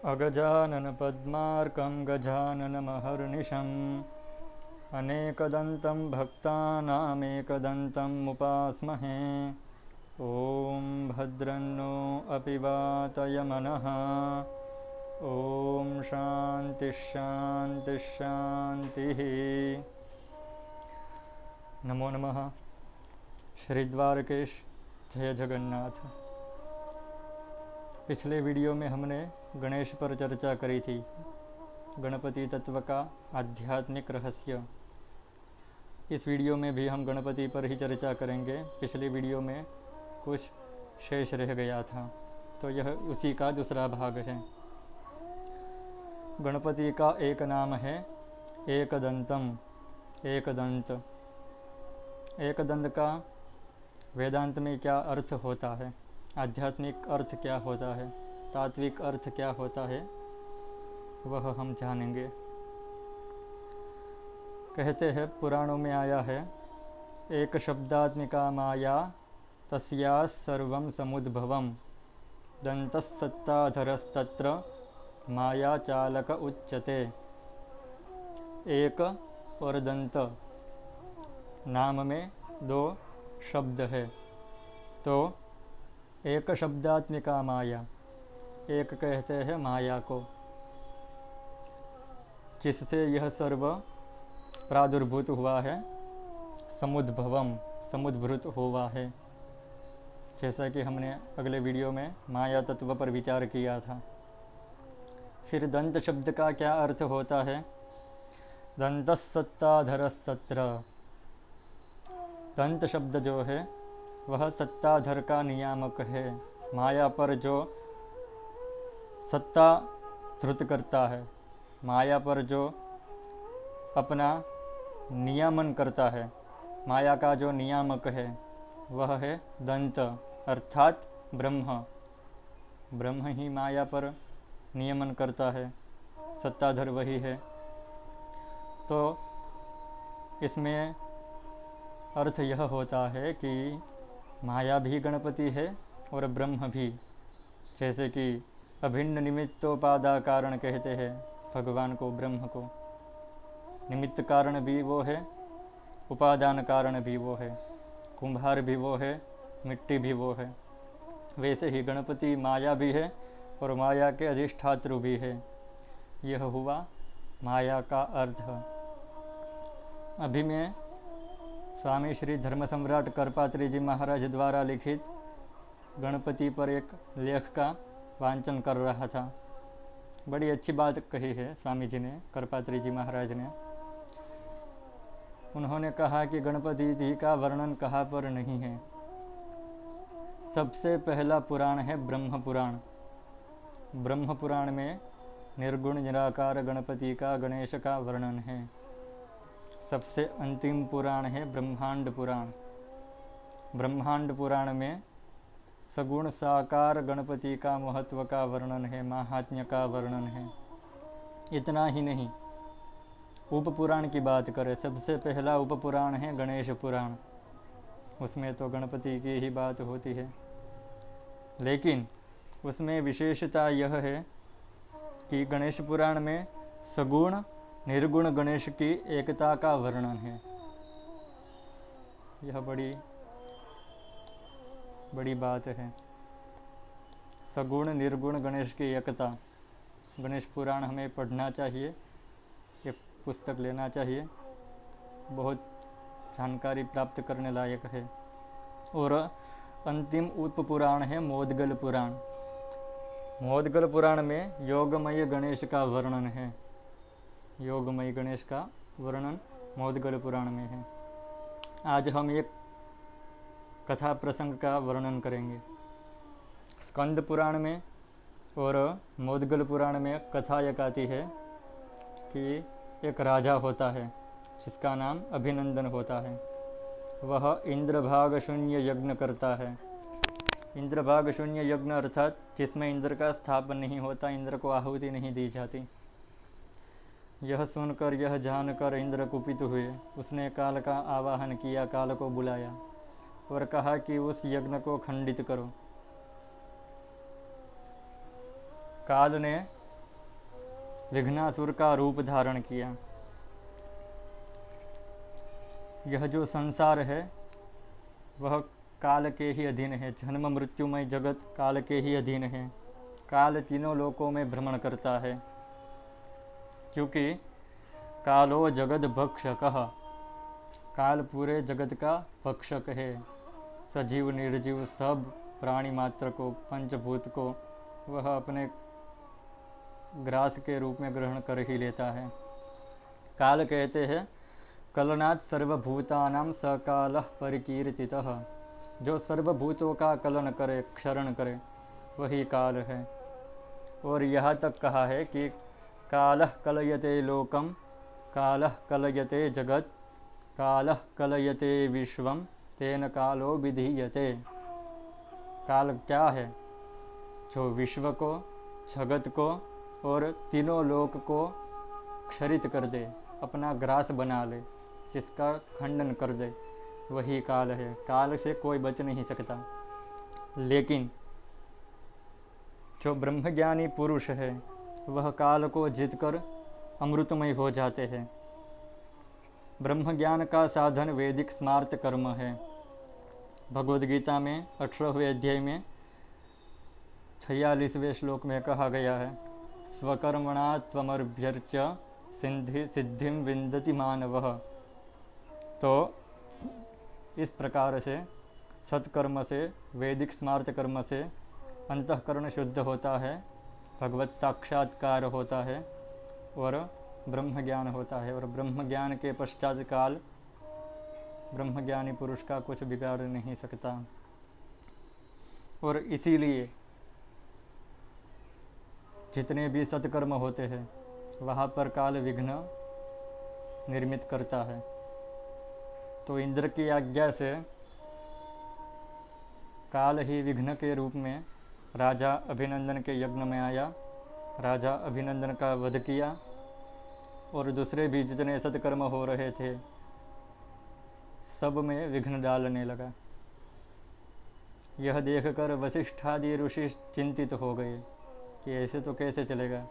अगजाननपद्मार्कं गजाननमहर्निशम् अनेकदन्तं भक्तानामेकदन्तम् उपास्महे। ॐ भद्रन्नो अपि वातयमनः। ॐ शान्तिः शान्तिः शान्तिः। नमो नमः। श्री द्वारकेश जय जगन्नाथ। पिछले वीडियो में हमने गणेश पर चर्चा करी थी, गणपति तत्व का आध्यात्मिक रहस्य। इस वीडियो में भी हम गणपति पर ही चर्चा करेंगे। पिछले वीडियो में कुछ शेष रह गया था, तो यह उसी का दूसरा भाग है। गणपति का एक नाम है एकदंतम, एकदंत। एकदंत का वेदांत में क्या अर्थ होता है, आध्यात्मिक अर्थ क्या होता है, तात्विक अर्थ क्या होता है, वह हम जानेंगे। कहते हैं, पुराणों में आया है, एक शब्दात्मिका माया तस्या सर्वं समुद्भवम् दन्तस्सत्ताधरस्तत्र माया चालक उच्यते। एक और दंत नाम में दो शब्द है, तो एक शब्दात्मिका माया, एक कहते हैं माया को, जिससे यह सर्व प्रादुर्भूत हुआ है, समुद्भवम, समुद्भूत हुआ है। जैसा कि हमने अगले वीडियो में माया तत्व पर विचार किया था। फिर दंत शब्द का क्या अर्थ होता है? दंतस्सत्ताधरस्तत्र। दंत शब्द जो है वह सत्ताधर का नियामक है। माया पर जो सत्ता धृत करता है, माया पर जो अपना नियमन करता है, माया का जो नियामक है, वह है दंत, अर्थात ब्रह्म। ब्रह्म ही माया पर नियमन करता है, सत्ताधर वही है। तो इसमें अर्थ यह होता है कि माया भी गणपति है और ब्रह्म भी। जैसे कि अभिन्न निमित्तोपादा कारण कहते हैं भगवान को, ब्रह्म को। निमित्त कारण भी वो है, उपादान कारण भी वो है, कुम्हार भी वो है, मिट्टी भी वो है। वैसे ही गणपति माया भी है और माया के अधिष्ठातृ भी है। यह हुआ माया का अर्थ। अभी मैं स्वामी श्री धर्म सम्राट करपात्री जी महाराज द्वारा लिखित गणपति पर एक लेख का वांचन कर रहा था। बड़ी अच्छी बात कही है स्वामी जी ने, करपात्री जी महाराज ने। उन्होंने कहा कि गणपति जी का वर्णन कहाँ पर नहीं है। सबसे पहला पुराण है ब्रह्म पुराण। ब्रह्म पुराण में निर्गुण निराकार गणपति का, गणेश का वर्णन है। सबसे अंतिम पुराण है ब्रह्मांड पुराण। ब्रह्मांड पुराण में सगुण साकार गणपति का महत्व का वर्णन है, महात्म्य का वर्णन है। इतना ही नहीं, उपपुराण की बात करें, सबसे पहला उपपुराण है गणेश पुराण। उसमें तो गणपति की ही बात होती है, लेकिन उसमें विशेषता यह है कि गणेश पुराण में सगुण निर्गुण गणेश की एकता का वर्णन है। यह बड़ी बात है। सगुण निर्गुण गणेश की एकता। गणेश पुराण हमें पढ़ना चाहिए, एक पुस्तक लेना चाहिए, बहुत जानकारी प्राप्त करने लायक है। और अंतिम उपपुराण है मोदगल पुराण। मोदगल पुराण में योगमय गणेश का वर्णन है। योगमय गणेश का वर्णन मोदगल पुराण में है। आज हम एक कथा प्रसंग का वर्णन करेंगे। स्कंद पुराण में और मोदगल पुराण में कथा एक आती है कि एक राजा होता है जिसका नाम अभिनंदन होता है। वह इंद्रभाग शून्य यज्ञ करता है। इंद्रभाग शून्य यज्ञ अर्थात जिसमें इंद्र का स्थापन नहीं होता, इंद्र को आहुति नहीं दी जाती। यह सुनकर, यह जानकर इंद्र कुपित हुए। उसने काल का आवाहन किया, काल को बुलाया और कहा कि उस यज्ञ को खंडित करो। काल ने विघ्नासुर का रूप धारण किया। यह जो संसार है वह काल के ही अधीन है। जन्म मृत्युमय जगत काल के ही अधीन है। काल तीनों लोकों में भ्रमण करता है, क्योंकि कालो जगत भक्षकः, काल पूरे जगत का भक्षक है। सजीव निर्जीव सब प्राणी मात्र को, पंचभूत को वह अपने ग्रास के रूप में ग्रहण कर ही लेता है। काल कहते हैं कलनात् सर्वभूतानां सकालः परिकीर्तितः, जो सर्वभूतों का कलन करे, क्षरण करे, वही काल है। और यहाँ तक कहा है कि कालः कलयते लोकम, कालः कलयते जगत, कालः कलयते विश्वम, तेन कालो विधीयते। काल क्या है? जो विश्व को, जगत को और तीनों लोक को क्षरित कर दे, अपना ग्रास बना ले, जिसका खंडन कर दे, वही काल है। काल से कोई बच नहीं सकता। लेकिन जो ब्रह्मज्ञानी पुरुष है वह काल को जीतकर अमृतमय हो जाते हैं। ब्रह्मज्ञान का साधन वैदिक स्मार्त कर्म है। भगवद गीता में 18वें अध्याय में 46वें श्लोक में कहा गया है, स्वकर्मणा त्वमर्भ्यर्च सिद्धिं विन्दति मानवः। तो इस प्रकार से सत्कर्म से, वैदिक स्मार्त कर्म से अंतःकरण शुद्ध होता है, भगवत साक्षात्कार होता है और ब्रह्म ज्ञान होता है। और ब्रह्म ज्ञान के पश्चात काल ब्रह्मज्ञानी पुरुष का कुछ बिगाड़ नहीं सकता। और इसीलिए जितने भी सत्कर्म होते हैं वहाँ पर काल विघ्न निर्मित करता है। तो इंद्र की आज्ञा से काल ही विघ्न के रूप में राजा अभिनंदन के यज्ञ में आया, राजा अभिनंदन का वध किया और दूसरे भी जितने सत्कर्म हो रहे थे सब में विघ्न डालने लगा। यह देखकर वशिष्ठादि ऋषि चिंतित हो गए कि ऐसे तो कैसे चलेगा।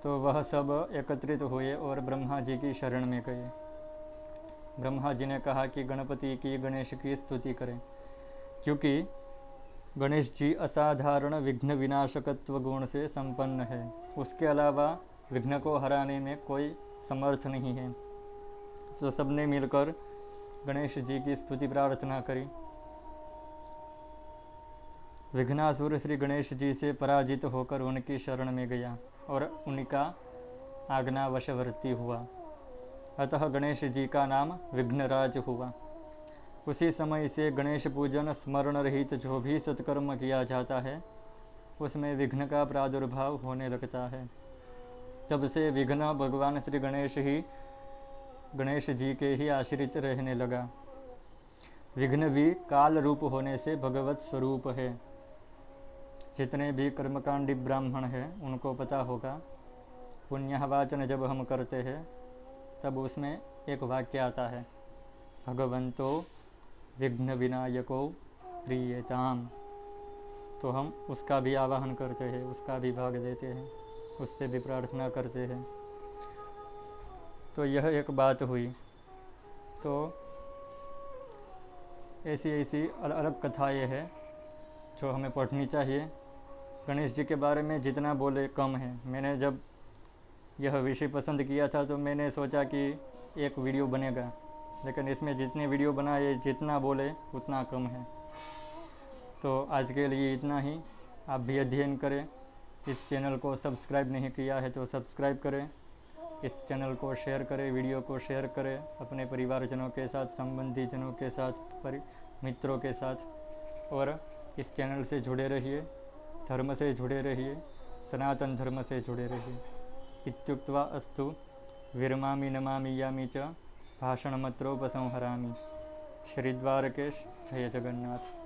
तो वह सब एकत्रित हुए और ब्रह्मा जी की शरण में गए। ब्रह्मा जी ने कहा कि गणपति की, गणेश की स्तुति करें, क्योंकि गणेश जी असाधारण विघ्न विनाशकत्व गुण से संपन्न है। उसके अलावा विघ्न को हराने में कोई समर्थ नहीं है। तो सबने मिलकर गणेश जी की स्तुति प्रार्थना करी। विघ्नासुर श्री गणेश जी से पराजित होकर उनकी शरण में गया और उनका आज्ञावशवर्ती हुआ। अतः गणेश जी का नाम विघ्नराज हुआ। उसी समय से गणेश पूजन स्मरण रहित जो भी सत्कर्म किया जाता है उसमें विघ्न का प्रादुर्भाव होने लगता है। तब से विघ्न भगवान श्री गणेश जी के ही आश्रित रहने लगा। विघ्न भी काल रूप होने से भगवत स्वरूप है। जितने भी कर्मकांडी ब्राह्मण हैं उनको पता होगा, पुण्यवाचन जब हम करते हैं तब उसमें एक वाक्य आता है, भगवंतो विघ्न विनायको प्रीयताम। तो हम उसका भी आवाहन करते हैं, उसका भी भाग देते हैं, उससे भी प्रार्थना करते हैं। तो यह एक बात हुई। तो ऐसी ऐसी अलग अलग कथाएँ हैं जो हमें पढ़नी चाहिए। गणेश जी के बारे में जितना बोले कम है। मैंने जब यह विषय पसंद किया था तो मैंने सोचा कि एक वीडियो बनेगा, लेकिन इसमें जितने वीडियो बनाए, जितना बोले उतना कम है। तो आज के लिए इतना ही। आप भी अध्ययन करें। इस चैनल को सब्सक्राइब नहीं किया है तो सब्सक्राइब करें। इस चैनल को शेयर करें, वीडियो को शेयर करें अपने परिवारजनों के साथ, संबंधी जनों के साथ, मित्रों के साथ। और इस चैनल से जुड़े रहिए, धर्म से जुड़े रहिए, सनातन धर्म से जुड़े रहिए। इत्युक्त्वा अस्तु विरमामि नमामि यामि च भाषणमत्रोपसंहरामि। श्रीद्वारकेश जय जगन्नाथ।